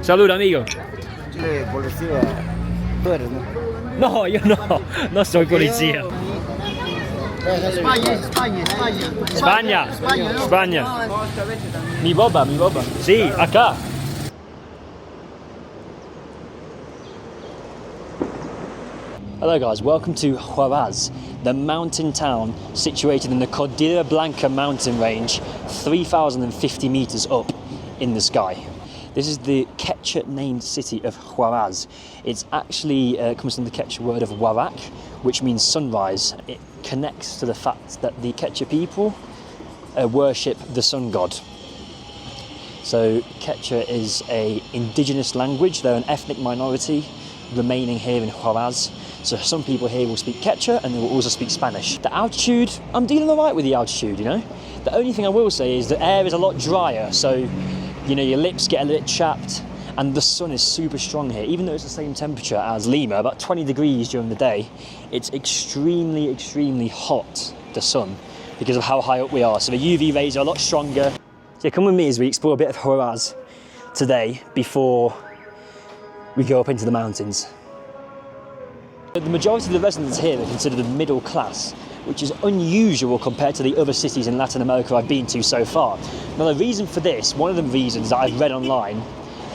Salud, amigo. Chile, policía. Tú eres, ¿no? No, yo no soy policía. España. España. Mi boba. Sí, acá. Hello guys, welcome to Huaraz, the mountain town situated in the Cordillera Blanca mountain range, 3,050 meters up in the sky. This is the Quechua named city of Huaraz. It's actually comes from the Quechua word of warak, which means sunrise. It connects to the fact that the Quechua people worship the sun god. So Quechua is an indigenous language. They're an ethnic minority remaining here in Huaraz. So some people here will speak Quechua and they will also speak Spanish. The altitude, I'm dealing all right with the altitude, you know. The only thing I will say is the air is a lot drier, so you know your lips get a little chapped, and the sun is super strong here. Even though it's the same temperature as Lima, about 20 degrees during the day, it's extremely hot, the sun, because of how high up we are. So the UV rays are a lot stronger. So yeah, come with me as we explore a bit of Huaraz today before we go up into the mountains. The majority of the residents here are considered the middle class, which is unusual compared to the other cities in Latin America I've been to so far. Now the reason for this, one of the reasons that I've read online,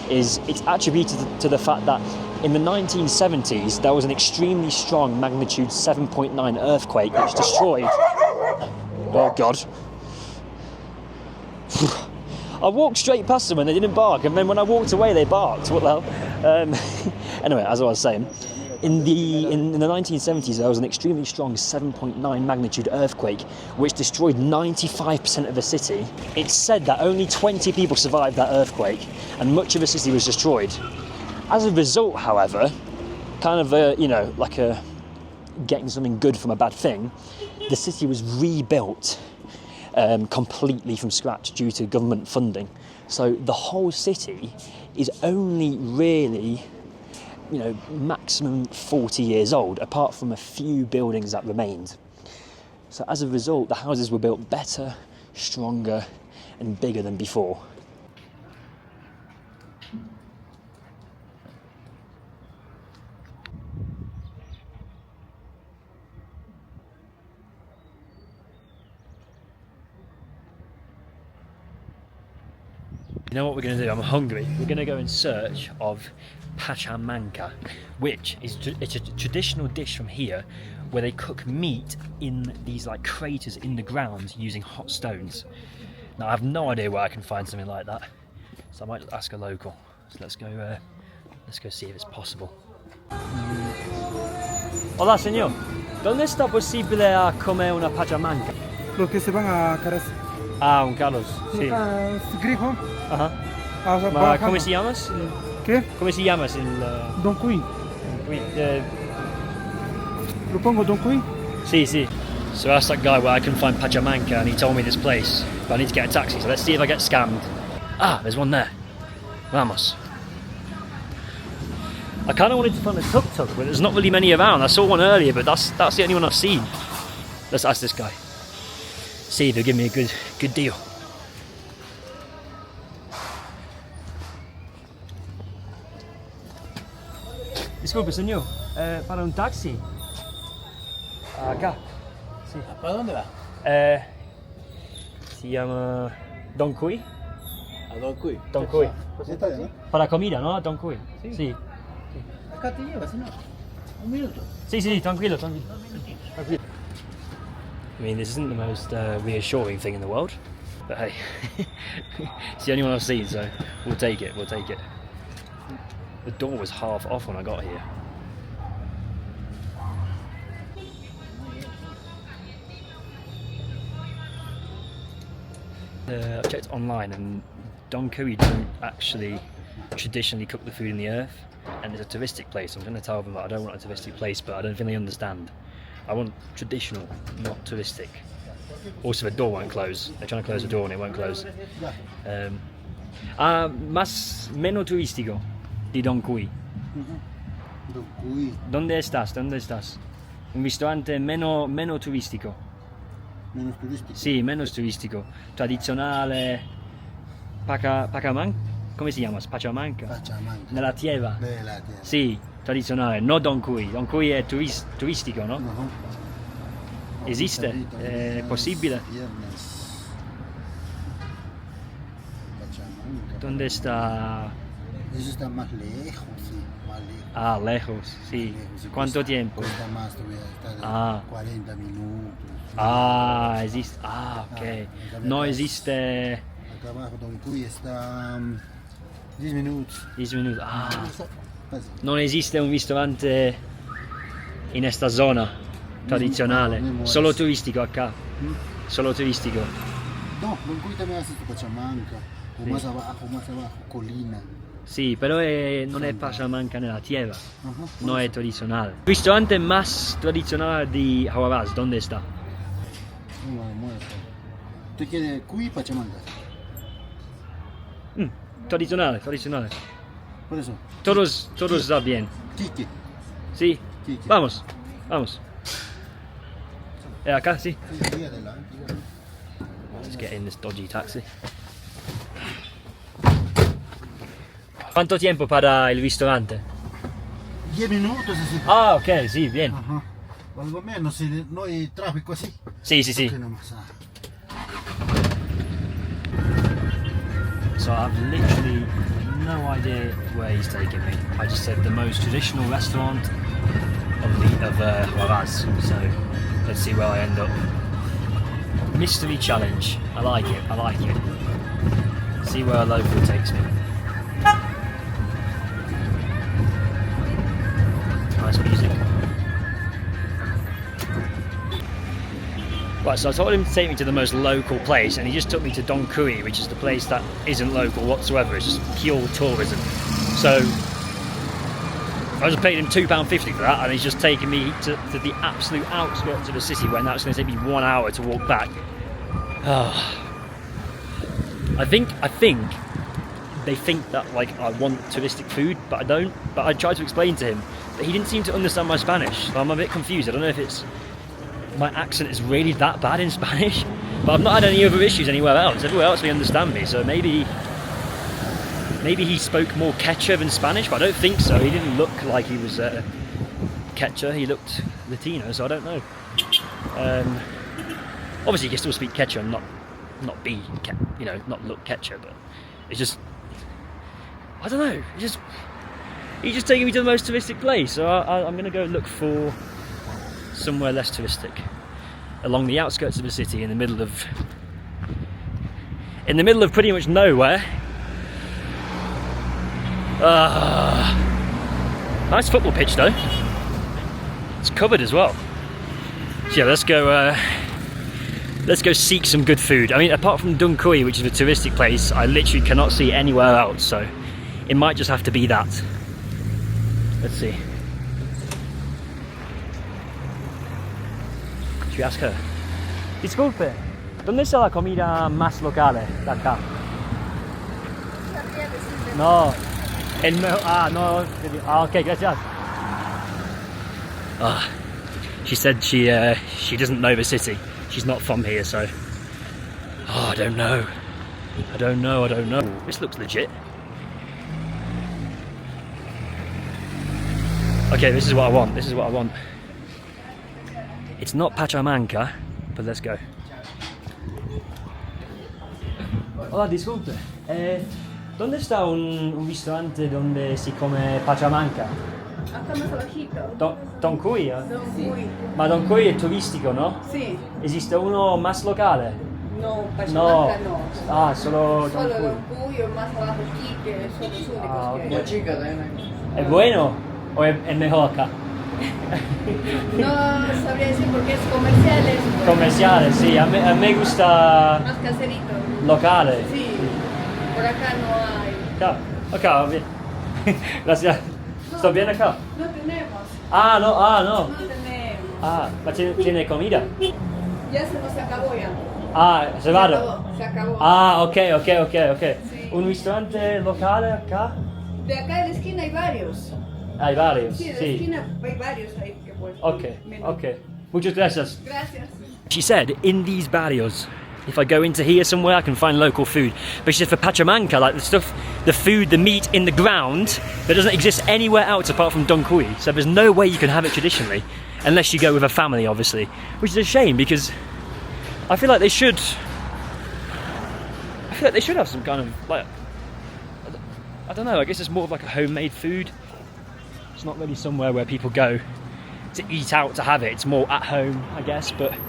is it's attributed to the fact that in the 1970s there was an extremely strong magnitude 7.9 earthquake which destroyed... Oh God. I walked straight past them and they didn't bark, and then when I walked away they barked. What the hell? Anyway, as I was saying, in the 1970s there was an extremely strong 7.9 magnitude earthquake which destroyed 95% of the city. It's said that only 20 people survived that earthquake and much of the city was destroyed. As a result, however, kind of getting something good from a bad thing, the city was rebuilt completely from scratch due to government funding. So the whole city is only really, you know, maximum 40 years old, apart from a few buildings that remained. So as a result, the houses were built better, stronger, and bigger than before. You know what we're going to do? I'm hungry. We're going to go in search of pachamanca, which is it's a traditional dish from here where they cook meat in these like craters in the ground using hot stones. Now I have no idea where I can find something like that, so I might just ask a local. So let's go see if it's possible. Hola señor, ¿dónde está posible comer una pachamanca? Los que se van a Caras. Ah, un Carlos, sí. Grijo. Ajá. Ma ¿Cómo se llamas? ¿Qué? ¿Cómo se llamas el...? Don Cuy. ¿Lo pongo Don Cuy? Sí. So I asked that guy where I can find pachamanca and he told me this place, but I need to get a taxi, so let's see if I get scammed. Ah, there's one there. Vamos. I kind of wanted to find a tuk-tuk, but there's not really many around. I saw one earlier, but that's the only one I've seen. Let's ask this guy. See if he'll give me a good deal. Disculpe, señor, para un taxi. Acá. Sí. ¿Para dónde va? Se llama Don Cuy. A Don Cuy. Don Cuy. ¿Sí está bien? Para comida, ¿no? Don Cuy. Sí. Acá te llevas, ¿no? Un minuto. Sí, tranquilo. I mean, this isn't the most reassuring thing in the world, but hey, it's the only one I've seen, so we'll take it. The door was half off when I got here. I've checked online and Don Curry don't actually traditionally cook the food in the earth, and it's a touristic place. I'm going to tell them that I don't want a touristic place, but I don't think they understand. I want traditional, not touristic. Also, the door won't close. They're trying to close the door and it won't close. Menos turístico de Don Cuy. Don Cuy. ¿Dónde estás? Un restaurante menos turístico. Menos turístico. Sí, menos turístico. Tradizionale. Pachamanca. come si chiama? Pachamanca? Pachamanca. Nella tierra? Nella tierra. Sì, tradizionale, no Don Cui. Don Cui è turistico, no? No. Esiste? Capito, È possibile? Viernes. Pachamanca. Dove sta? Eso está más lejos, sí, más lejos. Ah, lejos, sì. Lejos, sí, Quanto tempo? Cuesta más, todavía está de Ah. 40 minutos. Ah, esiste. Ah, ok. Ah, No esiste Acá abajo, Don Cuy está 10 minutos. 10 minuti. Ah, Pasa. non esiste un ristorante in questa zona tradizionale. Mismo es. Solo turistico acá. ¿Mm? Solo turistico. No, Don Cuy también hace Pachamanca. O Sí. más abajo, colina. Sì, però non è Pachamanca nella tierra. Ajá. No è tradizionale. Il ristorante más tradizionale di Huaraz, ¿dónde está? No, muerto. ¿Tú quieres Cuy Pachamanca? Tradizionale, tradizionale. Por eso. Todos está bien. Quique. Sí. Quique. Vamos, vamos. Acá, sí. Sí, ahí adelante. Let's get in this dodgy taxi. Quanto tempo para il ristorante? 10 minutos así. Ah, ok, sì, bien. Ajá. O algo menos, si no hay tráfico así. Sì, sì, sì. Que nomás, ah. So I've literally no idea where he's taking me. I just said the most traditional restaurant of Huaraz. So let's see where I end up. Mystery challenge. I like it. I like it. See where a local takes me. Nice music. Right, so I told him to take me to the most local place, and he just took me to Don Cui, which is the place that isn't local whatsoever. It's just pure tourism. So I just paid him £2.50 for that, and he's just taking me to the absolute outskirts of the city, when that's going to take me 1 hour to walk back. I think they think that like I want touristic food, but I don't. But I tried to explain to him, but he didn't seem to understand my Spanish. So I'm a bit confused. I don't know if it's my accent is really that bad in Spanish, but I've not had any other issues anywhere else. Everywhere else they understand me, so maybe he spoke more Quechua than Spanish, but I don't think so. He didn't look like he was Quechua. He looked Latino, so I don't know. Obviously, you can still speak Quechua and not be, not look Quechua, but it's just, I don't know. He's just taking me to the most touristic place, so I'm going to go look for somewhere less touristic, along the outskirts of the city, in the middle of pretty much nowhere. Nice football pitch though. It's covered as well. So yeah, let's go seek some good food. I mean, apart from Don Cui, which is a touristic place, I literally cannot see anywhere else, so it might just have to be that. Let's see. Should we ask her? Disculpe, ¿dónde está la comida más locale de acá? No. No. Okay, gracias. She said she doesn't know the city. She's not from here, so I don't know. This looks legit. Okay, this is what I want. It's not Pachamanca, but let's go. Hola, disculpe. ¿Dónde está un ristorante donde si come Pachamanca? Acá más abajito. Don Cui? Don Cui. Ma Don Cui è turistico, no? Sí. Esiste uno más locale? No, No. Pachamanca no. Ah, solo Don Solo Cui. Don Cui o más abajo Quique, son los únicos Ah, ok. que hay. chica también. ¿Es bueno o es mejor acá? No sabría decir porque es comerciales. pues, Comerciales, sí. A me gusta Más caserito. locale. Sí. Por acá no hay. Acá, bien. Gracias. ¿Estás bien acá? No tenemos. No. No tenemos. Ma tiene comida? Ya se nos acabó ya. Se va. Se acabó. Ok. Sí. ¿Un ristorante locale acá? De acá en la esquina hay varios. Hay varios, Sí, de la sí. esquina hay varios ahí que puedes. Okay. Muchas gracias. Gracias. She said in these barrios if I go into here somewhere, I can find local food. But it's just for Pachamanca, like the stuff, the food, the meat in the ground that doesn't exist anywhere else apart from Don Cui. So there's no way you can have it traditionally, unless you go with a family, obviously, which is a shame because I feel like they should. I feel like they should have some kind of like, I don't know. I guess it's more of like a homemade food. It's not really somewhere where people go to eat out to have it. It's more at home, I guess. But it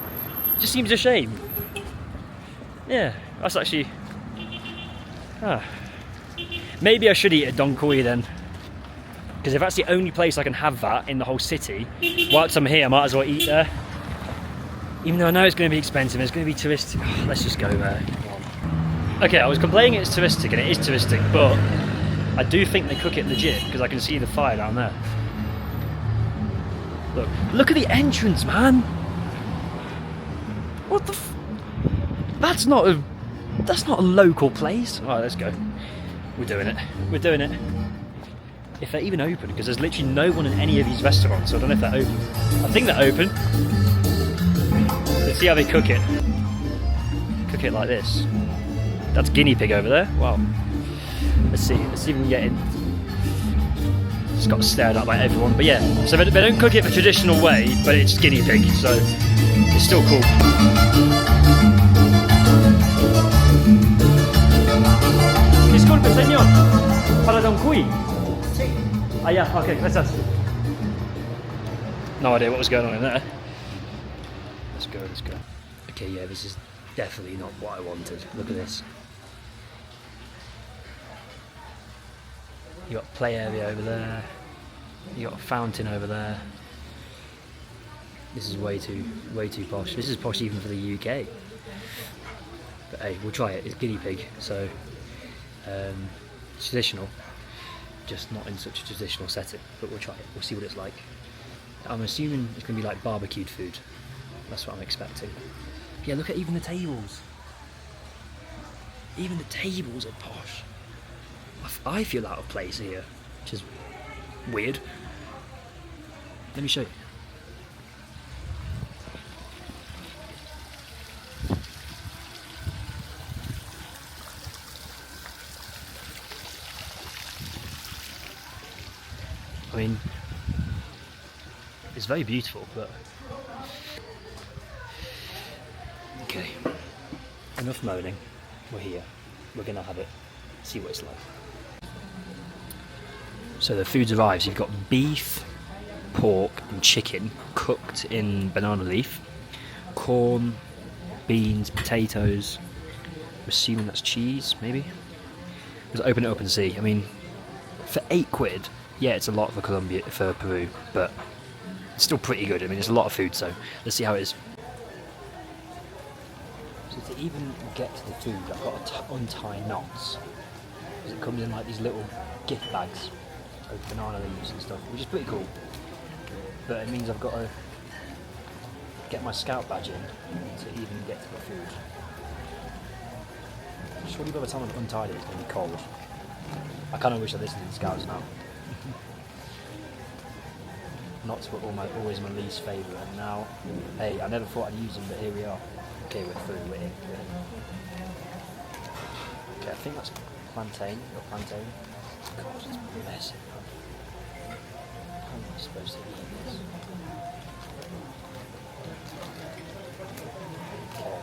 just seems a shame. Yeah, that's actually. Maybe I should eat at Don Cui then, because if that's the only place I can have that in the whole city, whilst I'm here, I might as well eat there. Even though I know it's going to be expensive, it's going to be touristic. Oh, let's just go there. Okay, I was complaining it's touristic, and it is touristic, but I do think they cook it legit because I can see the fire down there. Look at the entrance, man. What the? That's not a local place. All right, let's go. We're doing it. We're doing it. If they're even open, because there's literally no one in any of these restaurants, so I don't know if they're open. I think they're open. Let's see how they cook it. Cook it like this. That's guinea pig over there. Wow. Let's see if we can get in. Just got stared at by everyone, but yeah. So they don't cook it the traditional way, but it's guinea pig, so it's still cool. Disculpe, señor. Para Don Cui. Sí. Ah, yeah. Okay. Gracias. No idea what was going on in there. Let's go. Let's go. Okay. Yeah. This is definitely not what I wanted. Look at this. You got play area over there. You got a fountain over there. This is way too posh. This is posh even for the UK. But hey, we'll try it. It's guinea pig, so traditional, just not in such a traditional setting. But we'll try it. We'll see what it's like. I'm assuming it's going to be like barbecued food. That's what I'm expecting. Yeah, look at even the tables. Even the tables are posh. I feel out of place here, which is weird. Let me show you. I mean, it's very beautiful, but okay. Enough moaning. We're here. We're gonna have it. See what it's like. So the food's arrived. You've got beef, pork and chicken cooked in banana leaf, corn, beans, potatoes. I'm assuming that's cheese, maybe? Let's open it up and see. I mean, for £8, yeah, it's a lot for Peru, but it's still pretty good. I mean, it's a lot of food, so let's see how it is. So to even get to the food, I've got to untie knots, because it comes in like these little gift bags of banana leaves and stuff, which is pretty cool. But it means I've got to get my scout badge in to even get to the food. Surely by the time I've untied it, it's going to be cold. I kind of wish I listened to the scouts now. Knots were always my least favourite, and now, hey, I never thought I'd use them, but here we are. Okay, we're through, we're in. Okay, I think that's plantain, or plantain. Gosh, it's massive. How am I supposed to eat this? Okay.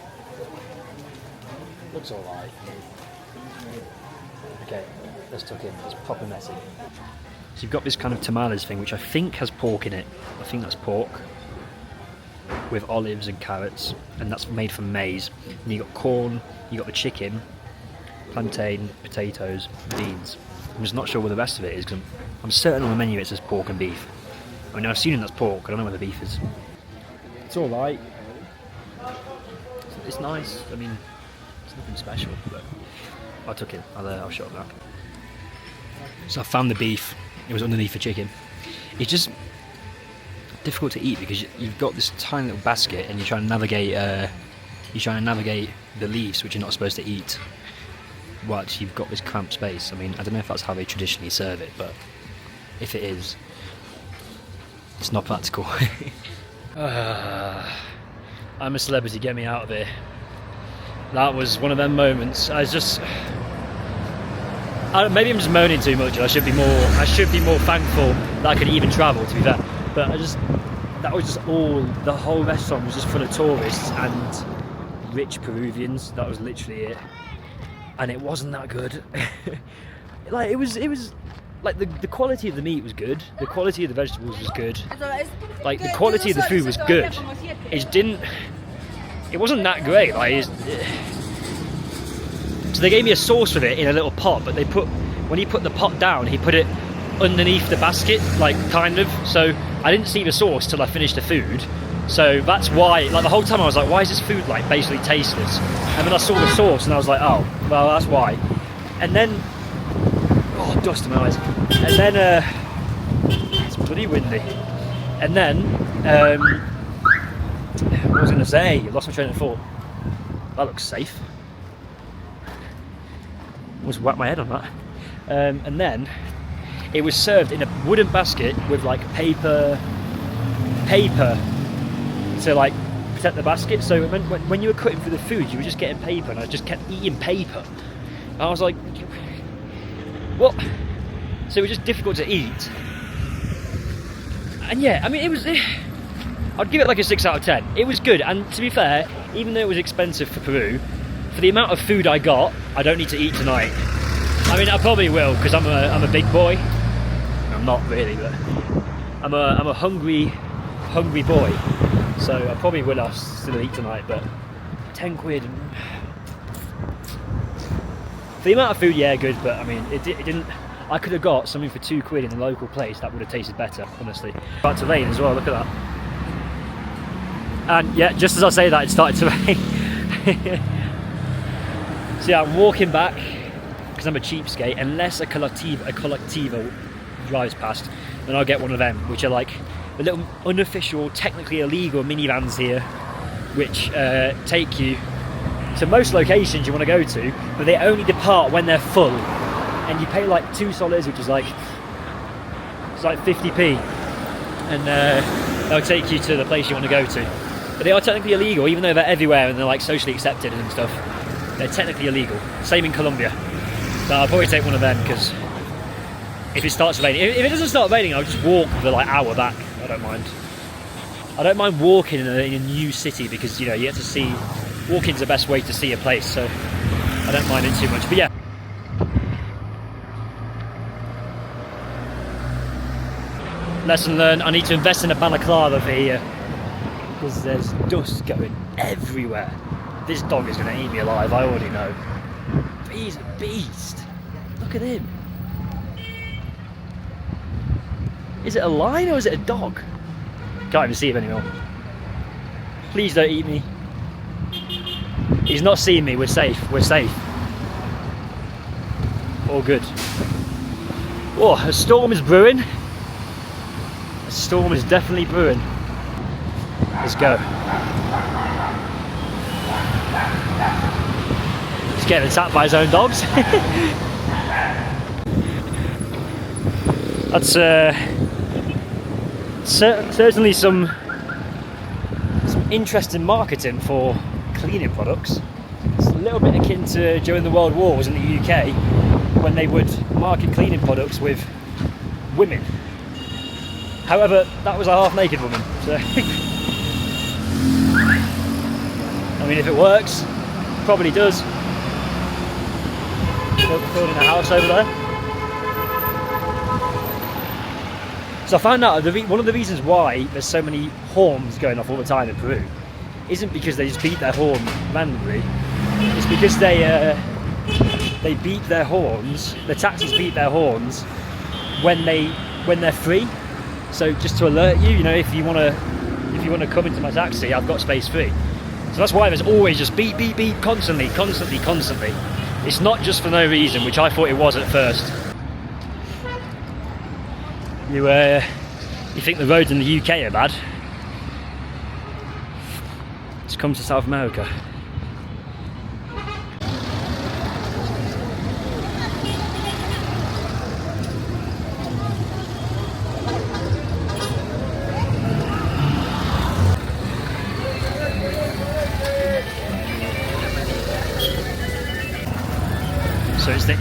Looks alright. Okay, let's tuck in. It's proper messy. So you've got this kind of tamales thing, which I think has pork in it. I think that's pork with olives and carrots, and that's made from maize. And you got corn, you got the chicken, plantain, potatoes, beans. I'm just not sure what the rest of it is, because I'm certain on the menu it says pork and beef. I mean, I've seen that's pork, I don't know where the beef is. It's alright. It's nice. I mean, it's nothing special, but I took it. I'll show it back. So I found the beef. It was underneath the chicken. It's just difficult to eat because you've got this tiny little basket and you're trying to navigate. The leaves, which you're not supposed to eat. Whilst you've got this cramped space. I mean, I don't know if that's how they traditionally serve it, but if it is, it's not practical. I'm a celebrity. Get me out of here. That was one of them moments. Maybe I'm just moaning too much. I should be more thankful that I could even travel, to be fair. But that was just the whole restaurant was just full of tourists and rich Peruvians. That was literally it. And it wasn't that good. Like it was like the quality of the meat was good. The quality of the vegetables was good. Like the quality of the food was good. It wasn't that great. Like so they gave me a sauce with it in a little pot, but when he put the pot down, he put it underneath the basket, like kind of. So I didn't see the sauce till I finished the food. So that's why, like the whole time I was like, why is this food like basically tasteless? And then I saw the sauce and I was like, oh, well that's why. And then, oh, dust in my eyes. And then, it's bloody windy. And then, what was I going to say? I lost my train of thought. That looks safe. Almost whacked my head on that. And then it was served in a wooden basket with like paper to like protect the basket. So when you were cutting through the food, you were just getting paper, and I just kept eating paper. And I was like, what? So it was just difficult to eat. And yeah, I mean, I'd give it like a 6 out of 10. It was good, and to be fair, even though it was expensive for Peru, for the amount of food I got, I don't need to eat tonight. I mean, I probably will, because I'm a big boy. I'm not really, but I'm a hungry boy. So I probably will have still eat tonight, but 10 quid. For the amount of food, yeah, good, but I mean, it didn't. I could have got something for 2 quid in a local place that would have tasted better, honestly. About to rain as well, look at that. And yeah, just as I say that, it started to rain. So yeah, I'm walking back because I'm a cheapskate. Unless a Colectivo drives past, then I'll get one of them, which are like the little unofficial, technically illegal minivans here, which take you to most locations you want to go to, but they only depart when they're full, and you pay like $2, which is like 50p, and they'll take you to the place you want to go to. But they are technically illegal, even though they're everywhere and they're like socially accepted and stuff. They're technically illegal. Same in Colombia. So I'll probably take one of them, because if it starts raining, if it doesn't start raining, I'll just walk the like hour back. I don't mind. I don't mind walking in a new city, because you know you get to see. Walking's the best way to see a place, so I don't mind it too much. But yeah. Lesson learned. I need to invest in a balaclava for here, because there's dust going everywhere. This dog is going to eat me alive. I already know. But he's a beast. Look at him. Is it a lion or is it a dog? Can't even see him anymore. Please don't eat me. He's not seeing me. We're safe. We're safe. All good. Oh, a storm is brewing. A storm is definitely brewing. Let's go. He's getting attacked by his own dogs. That's certainly some interesting marketing for cleaning products. It's a little bit akin to during the World Wars in the UK, when they would market cleaning products with women. However, that was a half-naked woman. So I mean, if it works, probably does. Building a house over there. So I found out one of the reasons why there's so many horns going off all the time in Peru isn't because they just beat their horn randomly. It's because they beat their horns. The taxis beat their horns when they're free. So just to alert you, you know, if you want to come into my taxi, I've got space free. So that's why there's always just beep, beep, beep, constantly. It's not just for no reason, which I thought it was at first. You think the roads in the UK are bad? Just come to South America.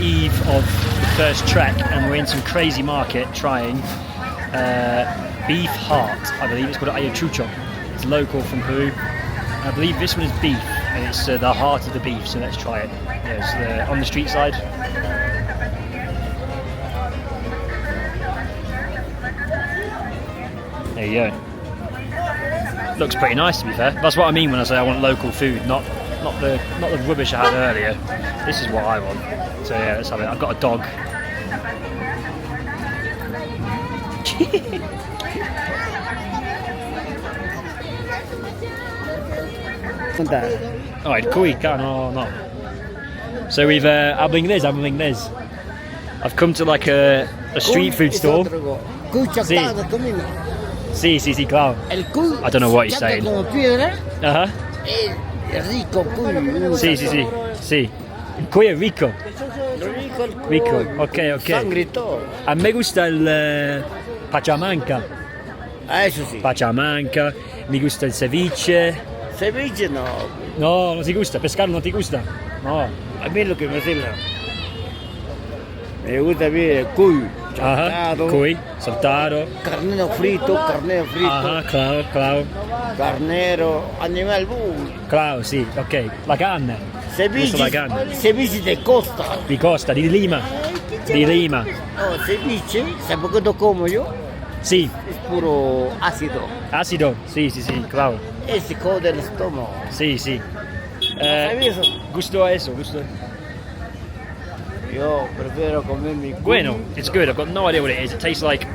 eve of the first trek, and we're in some crazy market trying beef heart. I believe it's called ayachucho. It's local from Peru. I believe this one is beef, and it's the heart of the beef. So let's try it. Yeah, it's on the street side. There you go. Looks pretty nice, to be fair. That's what I mean when I say I want local food, not the rubbish I had earlier. This is what I want. So yeah, let's have it. I've got a dog. Alright, cuica, no. So we've hablo inglés. I've come to like a street food store. Sí, claro. I don't know what he's saying. Uh-huh. Sí. El cuy es rico. Rico, ok. A mí me gusta el pachamanca. Eso sí. Pachamanca, me gusta el ceviche. Ceviche no. No te gusta, pescado no te gusta. No. A mí lo que me gusta bien el cuy. Ajá, cuy, saltado. Carnero frito. Ajá, claro. Carnero, animal bull. Claro, sí, ok. La carne. Ceviche de costa. Di Costa, di Lima. No, ceviche, ¿sabes por qué no como yo? Sí. Es puro ácido. Ácido, sí, claro. Es jode el estómago. Sí. ¿Sabes eso? Gusto eso. Yo prefiero comer mi cuy. Bueno, it's good. I've got no idea what it is. It tastes like...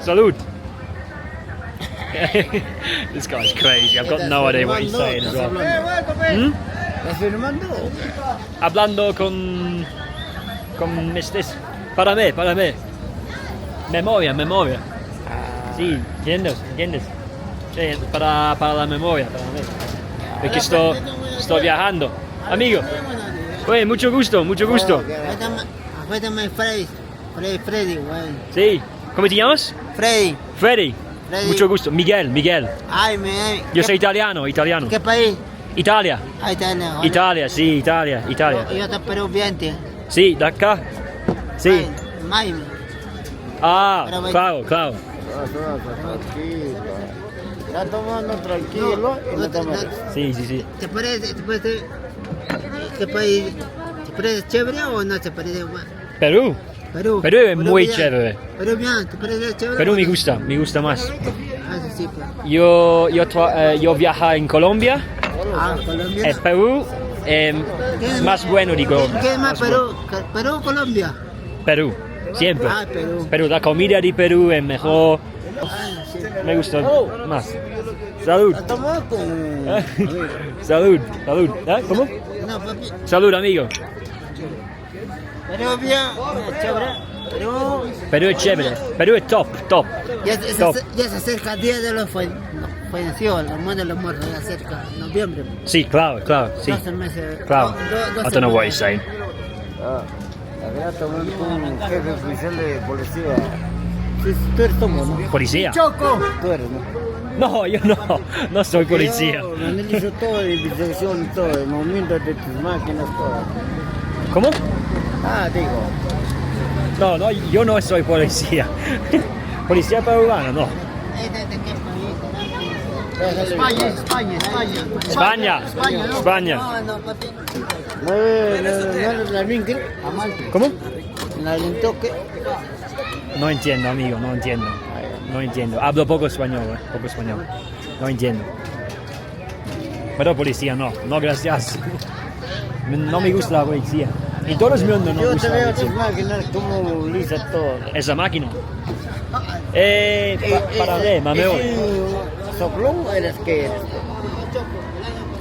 Salud. This guy's crazy. I've got no idea what he's saying as well. ¿Estás filmando? Hablando con estos... Para mí. Memoria. Sí, ¿entiendes? Sí, para la memoria, para mí. Porque estoy viajando. Amigo. Oye, mucho gusto. Afétame Freddy, güey. Sí. ¿Cómo te llamas? Freddy. Mucho gusto. Miguel. Ay, Yo soy italiano. ¿Qué país? Italia. Ah, Italia. Hola. Italia. Yo te peruviano. Sí, de acá. Sí. Miami. Ah, Pero, claro. Tranquilo. Está tomando tranquilo y no te metes. Sí. ¿Te parece qué país? ¿Te parece chévere o no te parece? Perú. Perú Es muy bien. chévere. Perú bien, ¿te parece chévere? Perú o me no? gusta más. Ah, sí, pues. Yo viajé en Colombia. Colombia. Perú más bueno de Colombia. ¿Qué más Perú o Colombia? Perú, siempre. Ah, Perú. La comida de Perú es mejor. Sí. Me gusta más. Salud. Toma con... Salud. ¿Cómo? No, papi. Salud, amigo. Perú bien, chévere. Perú es chévere. Perú es top. Ya Top. se acerca el día de los fallecidos, el hermano de los muertos, ya cerca, noviembre. Sí, claro. Sí. 12 meses. Claro. 12 I don't know what he's meses. saying. Acá tomé con un jefe oficial de policía. Sí, tú eres tomo, ¿no? Policía. Choco. Tú eres, ¿no? No, yo no soy policía. Yo analizo todo, investigación, todo, el movimiento de tus máquinas, todo. ¿Cómo? Digo. No, yo no soy policía. Policía peruana, no. España. No, papi. No eres la vinque, ¿Cómo? la lintoque. No entiendo, amigo, no entiendo. Hablo poco español. No entiendo. Pero policía no, gracias. No me gusta la policía. En todo el mundo no me Yo te gusta la veo tus policía. máquinas como lisa todo. Esa máquina. Para ver, mameo. ¿Soplón o eres qué eres?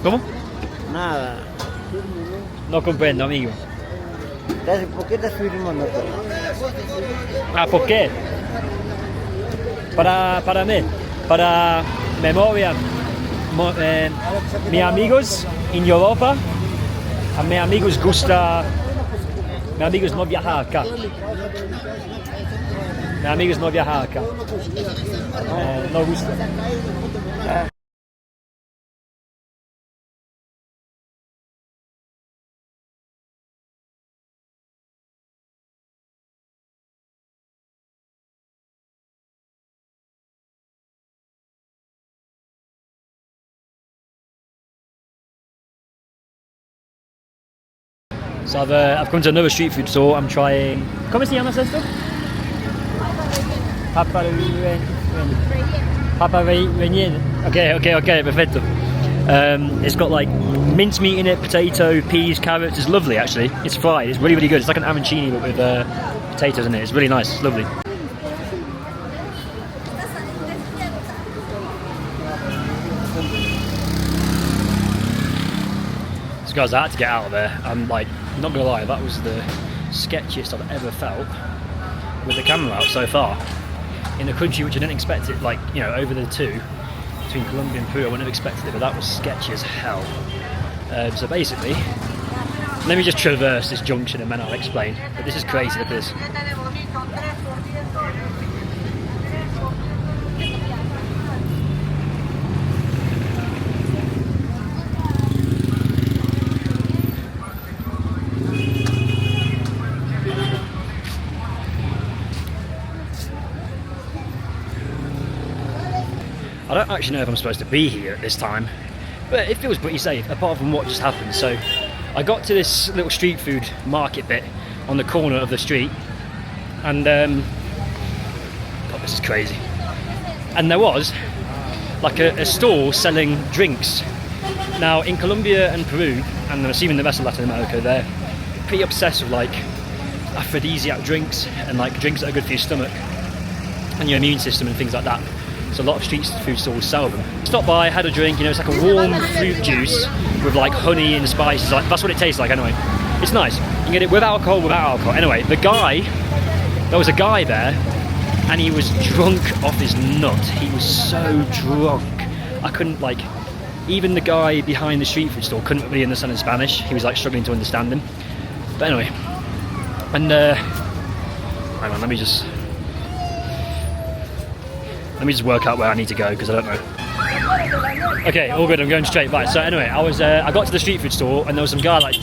¿Cómo? Nada. No comprendo, amigo. ¿Por qué estás firmando todo? ¿Por qué? Para mí, para memoria. Mis amigos en Europa, a mis amigos no viajan acá. No gusta. So I've come to another street food store. I'm trying. ¿Cómo se llama esto? Papa rellena. Okay, perfecto. It's got like mincemeat in it, potato, peas, carrots. It's lovely actually. It's fried. It's really good. It's like an arancini but with potatoes in it. It's really nice. It's lovely. So guys, I had to get out of there. I'm like, not gonna lie, that was the sketchiest I've ever felt with the camera out so far. In a country which I didn't expect it, like, you know, over the two, between Colombia and Peru, I wouldn't have expected it, but that was sketchy as hell. So basically, let me just traverse this junction and then I'll explain. But this is crazy, look at this. I don't actually know if I'm supposed to be here at this time, but it feels pretty safe, apart from what just happened. So I got to this little street food market bit on the corner of the street, and God, this is crazy. And there was like a stall selling drinks. Now in Colombia and Peru, and I'm assuming the rest of Latin America, they're pretty obsessed with like aphrodisiac drinks and like drinks that are good for your stomach and your immune system and things like that. So a lot of street food stalls sell them. Stopped by, had a drink, you know, it's like a warm fruit juice with like honey and spices. Like, that's what it tastes like anyway. It's nice. You can get it with alcohol, without alcohol. Anyway, there was a guy there and he was drunk off his nut. He was so drunk. I couldn't like, even the guy behind the street food stall couldn't really understand in Spanish. He was like struggling to understand him. But anyway, and hang on, let me just work out where I need to go because I don't know. Okay, all good. I'm going straight. Right. So anyway, I got to the street food store and there was some guy like,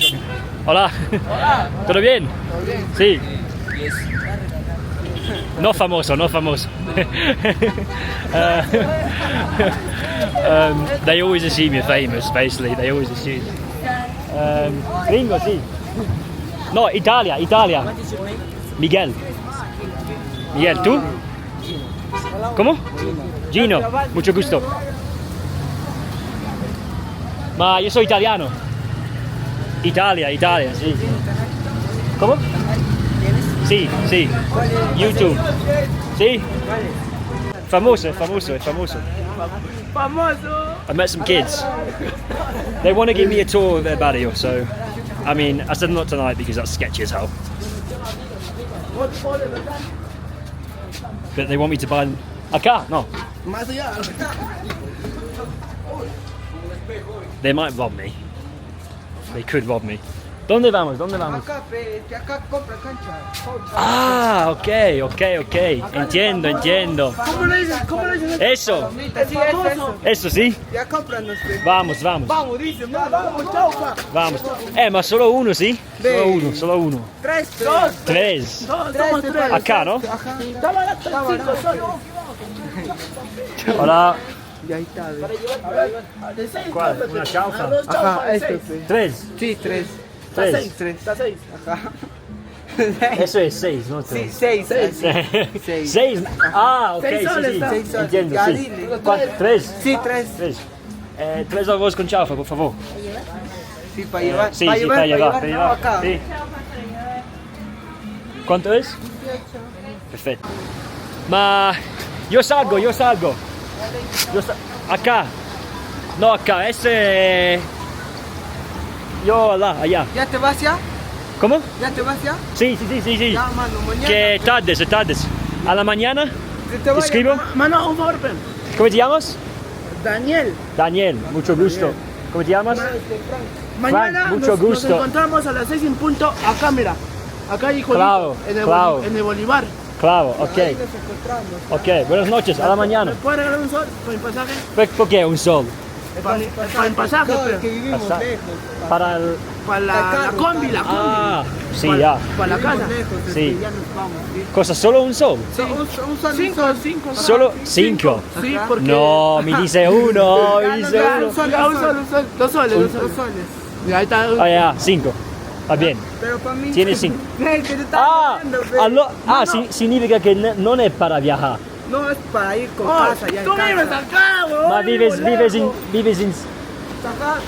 hola, todo bien? Sí. No famoso. They always assume you're famous. Basically, they always assume. Gringo, sí. No, Italia. Miguel, ¿tú? ¿Cómo? Gino, mucho gusto. Ma io sono italiano. Italia, sì. ¿Cómo? Sí. YouTube. Sí. Famoso. I met some kids. They want to give me a tour of their barrio, so I mean, I said not tonight because that's sketchy as hell. But they want me to buy them. Acá? No. They might rob me. They could rob me. ¿Dónde vamos? Acá, que acá compra cancha. Ah, ok. Entiendo. ¿Cómo le dices? Eso. Eso sí. Ya cómpranos. Vamos. Vamos, dice, vamos, chaufa. Vamos. Ma solo uno, sí? Solo uno. Tres. Tres. Acá, ¿no? Ajá. Hola. Ya está. ¿Cuál? ¿Una chaufa? Ajá, esto. Tres. Sí, tres. Tres. Seis. Ajá. Eso es seis, ¿no? Sí, Tres. seis. Seis. Ah, ok, sí. 6 soles. Entiendo, Ya, sí. dile. ¿Tres? Sí, tres. Tres arroz con chaufa, por favor. Sí, para llevar. Sí, para llevar. No, acá. Sí. ¿Cuánto es? 18. Perfecto. Ma yo salgo. Acá. No, acá. Yo allá. ¿Ya te vas ya? ¿Cómo? ¿Ya te vas ya? Sí. Ya, mano, mañana. Que tardes. A la mañana. Te vayas. Escribo. Mano, un favor, pen. ¿Cómo te llamas? Daniel, mucho gusto. ¿Cómo te llamas? Mañana mucho nos gusto. encontramos a las 6 en punto acá, mira. Acá, hijo, Claro. en el Bolívar. Claro, ok, buenas noches, a la mañana. ¿Me puedes regalar un sol para mi pasaje? ¿Por qué un sol? Para el pasaje, no, pero. que vivimos Hasta- lejos. Para el... Para la combi. Ah, sí, para, ya. Para la casa. Lejos, Sí. ya nos vamos. ¿sí? ¿Cosa, solo un sol? Sí, un sol. Cinco. ¿Solo 5? Sí, porque. No, me dice uno, me dice Ya, uno. un sol. 2 soles. Dos soles. Ya, ahí está. Ah, ya, 5. Va bien. Pero para mí... Tiene 5. Que tú estás viendo, Significa que non è para viajar. No, es para ir con casa, ya en Tú casa. vives acá, weón. Ma vives in... Acá,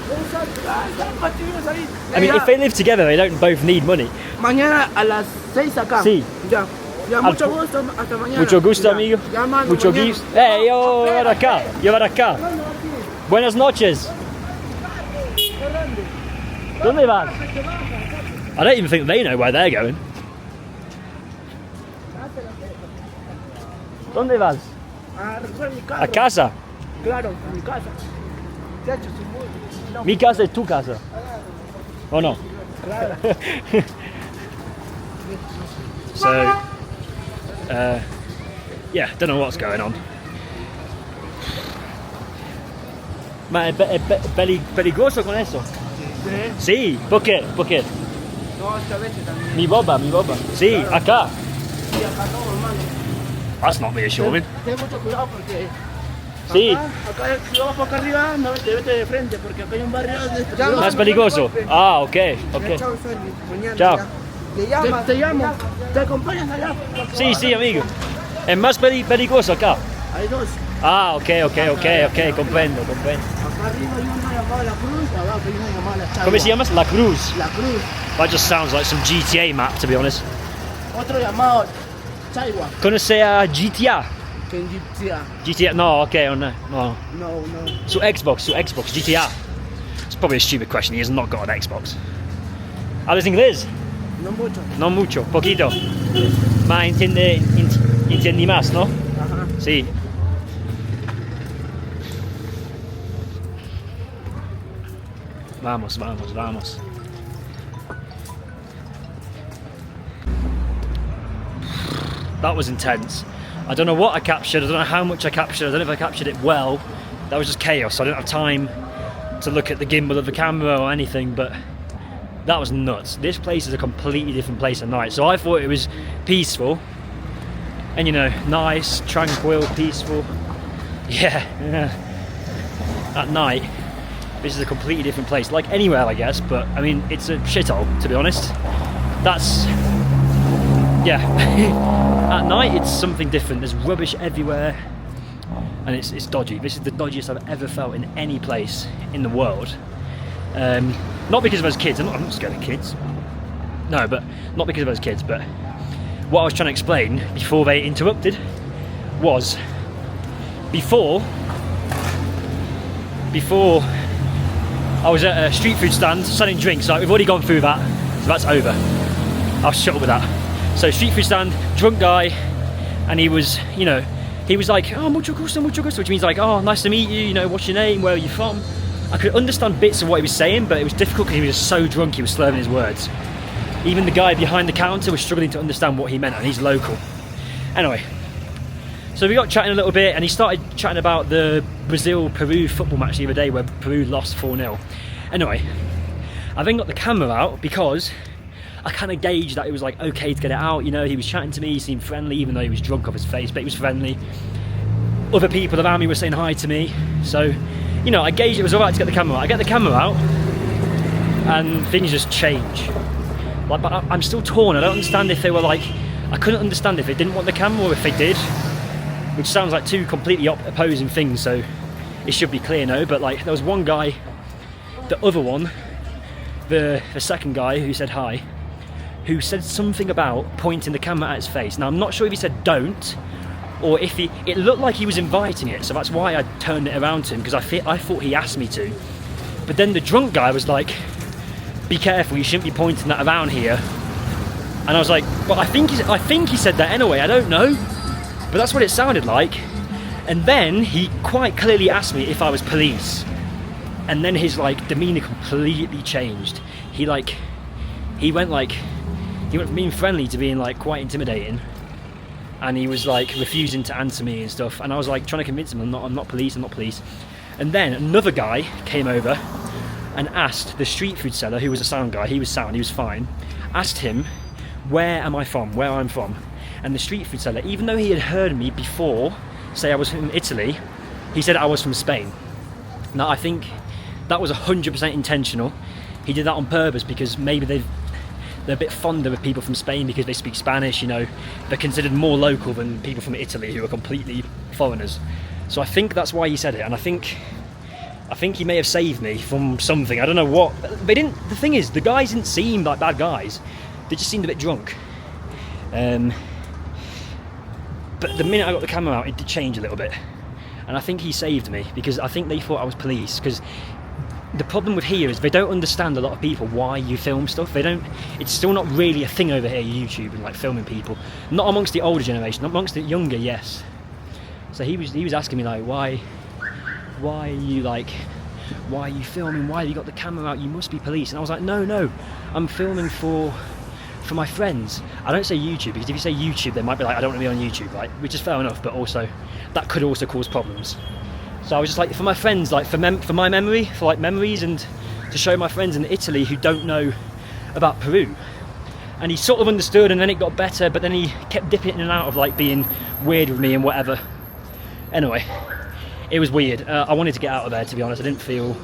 vives ahí. I mean, Ya. if they live together, they don't both need money. Mañana a las 6 acá. Sí. Ya. Ya, mucho gusto, hasta mañana. Mucho gusto, Ya. amigo. Ya, mano, Mucho mañana. gusto. Yo vado acá. Yo vado acá. Buenas noches. ¿Dónde vas? I don't even think they know where they're going. ¿Dónde vas? A recoger mi casa. A casa. Claro, a mi casa. Chacho, sin no, Mi casa es tu casa. ¿O no? claro. So, yeah, don't know what's going on. Ma è peligroso con eso. Sí. Sí, ¿por qué? ¿Por qué? No, esta vez también. Mi boba. Sí, acá. Sí, acá no, hermano. That's not reassuring. Ten mucho cuidado porque... Sí, Acá, si vas por acá arriba, no vete de frente porque acá hay un barrio más peligroso. Ah, ok. Chao, Sandy. Mañana Chao. ya. Le llamas. Te llamo, te acompañas allá. Sí, amigo. Es más peligroso acá. Hay dos. Ah, ok, comprendo. Acá arriba hay una llamada La Cruz, abajo hay una llamada La Chagua. ¿Cómo se llama? La Cruz. La Cruz. That just sounds like some GTA map, to be honest. Otro llamado Chagua. Conoce a GTA? Que en Gipsia. GTA? No, ok, no. No. Su Xbox, GTA. It's probably a stupid question, he has not got an Xbox. ¿Hablas inglés? No mucho. No mucho, poquito. Ma entiende más, ¿no? Ajá. Sí. Vamos. That was intense. I don't know what I captured, I don't know how much I captured, I don't know if I captured it well. That was just chaos. I didn't have time to look at the gimbal of the camera or anything, but that was nuts. This place is a completely different place at night. So I thought it was peaceful and, you know, nice, tranquil, peaceful. Yeah. At night, this is a completely different place. Like anywhere, I guess, but I mean, it's a shithole, to be honest. That's, yeah. At night, it's something different. There's rubbish everywhere, and it's dodgy. This is the dodgiest I've ever felt in any place in the world. Not because of those kids. I'm not scared of kids. No, but not because of those kids. But what I was trying to explain before they interrupted was before I was at a street food stand selling drinks. Like, we've already gone through that, so that's over. I'll shut up with that. So street food stand, drunk guy, and he was, you know, he was like, oh, mucho gusto, which means like, oh, nice to meet you, you know, what's your name, where are you from? I could understand bits of what he was saying, but it was difficult because he was so drunk, he was slurring his words. Even the guy behind the counter was struggling to understand what he meant, and he's local. Anyway, so we got chatting a little bit, and he started chatting about the Brazil-Peru football match the other day where Peru lost 4-0. Anyway, I then got the camera out because I kind of gauged that it was like okay to get it out. You know, he was chatting to me, he seemed friendly, even though he was drunk off his face, but he was friendly. Other people around me were saying hi to me, so, you know, I gauged it was alright to get the camera out. I get the camera out, and things just change. Like, but I'm still torn. I don't understand if they were like, I couldn't understand if they didn't want the camera or if they did, which sounds like two completely opposing things, so it should be clear now. But like, there was one guy, the other one, the second guy who said hi, who said something about pointing the camera at his face. Now, I'm not sure if he said don't, or if it looked like he was inviting it, so that's why I turned it around to him, because I thought he asked me to. But then the drunk guy was like, be careful, you shouldn't be pointing that around here. And I was like, well, I think he said that anyway, I don't know. But that's what it sounded like. And then he quite clearly asked me if I was police. And then his like demeanor completely changed. He went from being friendly to being like quite intimidating. And he was like refusing to answer me and stuff. And I was like trying to convince him I'm not police. And then another guy came over and asked the street food seller, who was a sound guy, he was sound, he was fine, asked him, where I'm from. And the street food seller, even though he had heard me before say I was from Italy, he said I was from Spain. Now I think that was 100% intentional. He did that on purpose because maybe they're a bit fonder of people from Spain because they speak Spanish, you know, they're considered more local than people from Italy who are completely foreigners. So I think that's why he said it, and I think he may have saved me from something. I don't know what. They didn't. The thing is, the guys didn't seem like bad guys. They just seemed a bit drunk. But the minute I got the camera out, it did change a little bit, and I think he saved me because I think they thought I was police. Because the problem with here is they don't understand, a lot of people, why you film stuff. They don't. It's still not really a thing over here, YouTube and like filming people. Not amongst the older generation. Not amongst the younger, yes. So he was asking me like, why are you filming? Why have you got the camera out? You must be police. And I was like, no, I'm filming for my friends. I don't say YouTube because if you say YouTube, they might be like, I don't want to be on YouTube, right? Which is fair enough, but also that could also cause problems. So I was just like, for my friends, like for my memory, for like memories, and to show my friends in Italy who don't know about Peru. And he sort of understood, and then it got better, but then he kept dipping in and out of like being weird with me and whatever. Anyway, it was weird. I wanted to get out of there, to be honest. I didn't feel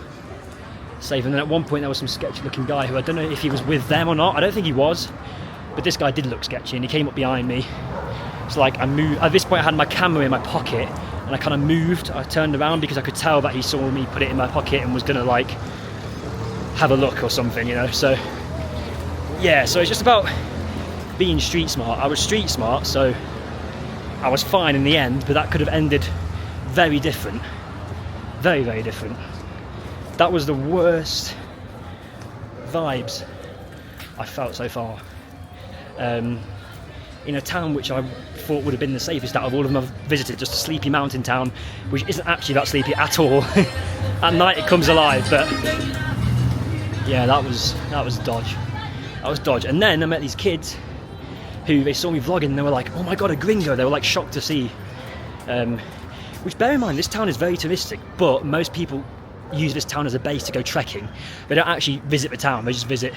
safe. And then at one point there was some sketchy looking guy who I don't know if he was with them or not. I don't think he was, but this guy did look sketchy, and he came up behind me. So like I moved. At this point I had my camera in my pocket, and I kind of moved. I turned around because I could tell that he saw me put it in my pocket and was gonna like have a look or something, you know. So yeah, so it's just about being street smart. I was street smart, so I was fine in the end, but that could have ended very different. Very, very different. That was the worst vibes I felt so far. In a town which I thought would have been the safest out of all of them I've visited, just a sleepy mountain town, which isn't actually that sleepy at all. At night it comes alive, but yeah, that was dodge. That was dodge. And then I met these kids who, they saw me vlogging and they were like, oh my god, a gringo. They were like shocked to see. Which, bear in mind, this town is very touristic, but most people use this town as a base to go trekking. They don't actually visit the town, they just visit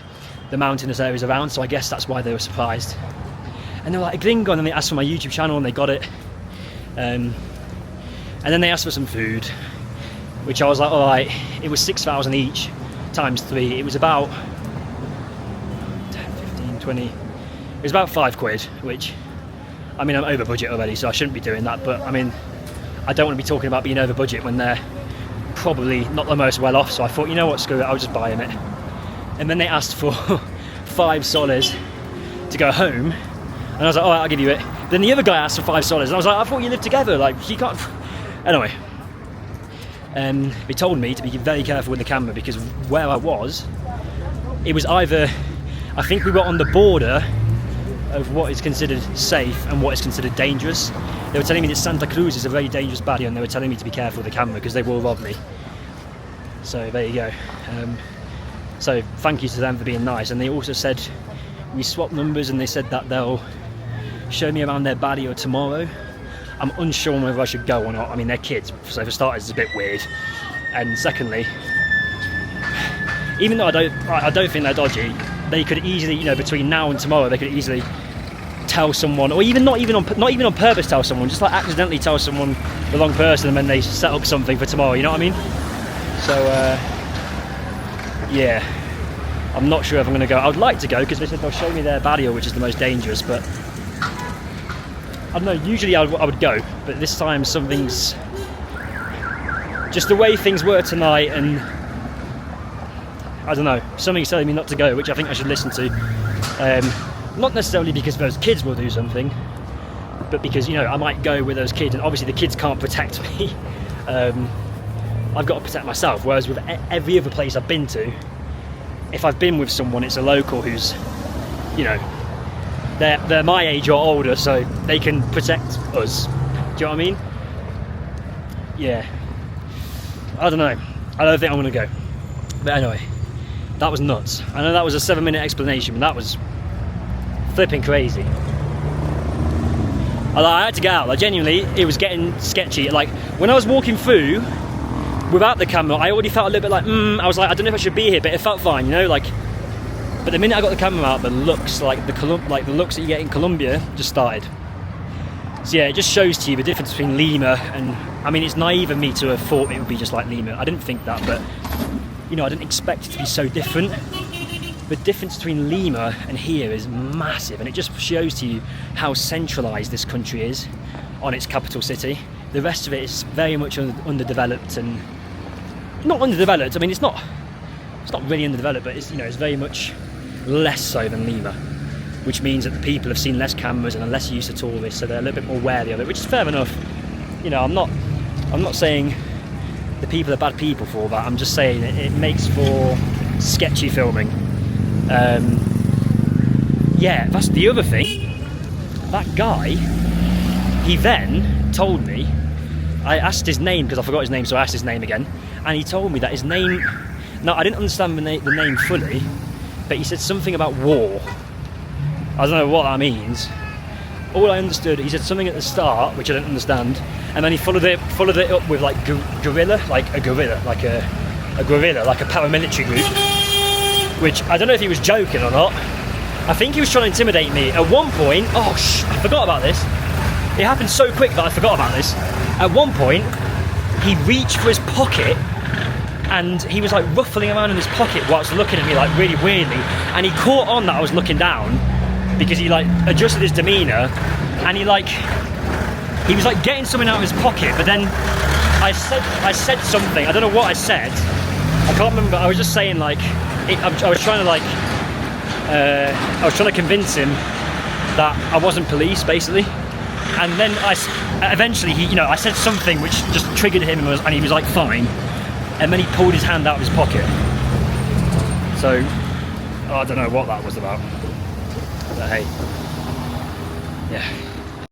the mountainous areas around, so I guess that's why they were surprised. And they were like, a gringo, and then they asked for my YouTube channel and they got it. And then they asked for some food, which I was like, alright, it was 6,000 each, times 3, it was about 10, 15, 20, it was about £5, which, I mean, I'm over budget already, so I shouldn't be doing that, but I mean, I don't want to be talking about being over budget when they're probably not the most well off, so I thought, you know what, screw it, I'll just buy them it. And then they asked for 5 soles to go home, and I was like, alright, I'll give you it. Then the other guy asked for 5 soles, and I was like, I thought you lived together, like, you can't... Anyway, they told me to be very careful with the camera because where I was, it was either, I think we were on the border of what is considered safe and what is considered dangerous. They were telling me that Santa Cruz is a very dangerous barrio, and they were telling me to be careful with the camera because they will rob me. So there you go. So thank you to them for being nice. And they also said, we swapped numbers, and they said that they'll show me around their barrio tomorrow. I'm unsure on whether I should go or not. I mean, they're kids, so for starters it's a bit weird. And secondly, even though I don't think they're dodgy, they could easily, you know, between now and tomorrow, they could easily tell someone, or even not even on purpose tell someone, just like accidentally tell someone the wrong person, and then they set up something for tomorrow. You know what I mean? So yeah, I'm not sure if I'm going to go. I would like to go because they said they'll show me their barrio, which is the most dangerous. But I don't know. Usually I would go, but this time something's just the way things were tonight, and I don't know, something's telling me not to go, which I think I should listen to. Not necessarily because those kids will do something, but because, you know, I might go with those kids, and obviously the kids can't protect me. I've got to protect myself, whereas with every other place I've been to, if I've been with someone, it's a local who's, you know, they're my age or older, so they can protect us. Do you know what I mean? Yeah. I don't know. I don't think I'm going to go. But anyway, that was nuts. I know that was a 7-minute explanation, but that was flipping crazy. I had to get out. Like, genuinely, it was getting sketchy. Like, when I was walking through without the camera, I already felt a little bit like, I was like, I don't know if I should be here, but it felt fine, you know, like. But the minute I got the camera out, the looks, like the looks that you get in Colombia, just started. So yeah, it just shows to you the difference between Lima and, I mean, it's naive of me to have thought it would be just like Lima. I didn't think that, but, you know, I didn't expect it to be so different. the difference between Lima and here is massive, and it just shows to you how centralised this country is on its capital city. The rest of it is very much underdeveloped, and not underdeveloped. I mean, it's not really underdeveloped, but it's, you know, it's very much less so than Lima, which means that the people have seen less cameras and are less used to tourists, so they're a little bit more wary of it, which is fair enough. You know, I'm not saying the people are bad people for that. I'm just saying it makes for sketchy filming. Yeah, that's the other thing. That guy, he then told me, I asked his name because I forgot his name, so I asked his name again, and he told me that his name, now I didn't understand the name fully, but he said something about war. I don't know what that means. All I understood, he said something at the start which I didn't understand, and then he followed it up with like guerrilla, like a guerrilla, like a guerrilla, like a paramilitary group, which I don't know if he was joking or not. I think he was trying to intimidate me. At one point, I forgot about this. It happened so quick that I forgot about this. At one point, he reached for his pocket and he was like ruffling around in his pocket whilst looking at me like really weirdly, and he caught on that I was looking down because he like adjusted his demeanour, and he was like getting something out of his pocket, but then I said something, I don't know what I said, I can't remember. I was just saying like, I was trying to convince him that I wasn't police, basically. And then eventually I said something which just triggered him, and he was like fine, and then he pulled his hand out of his pocket. So I don't know what that was about, but hey, yeah.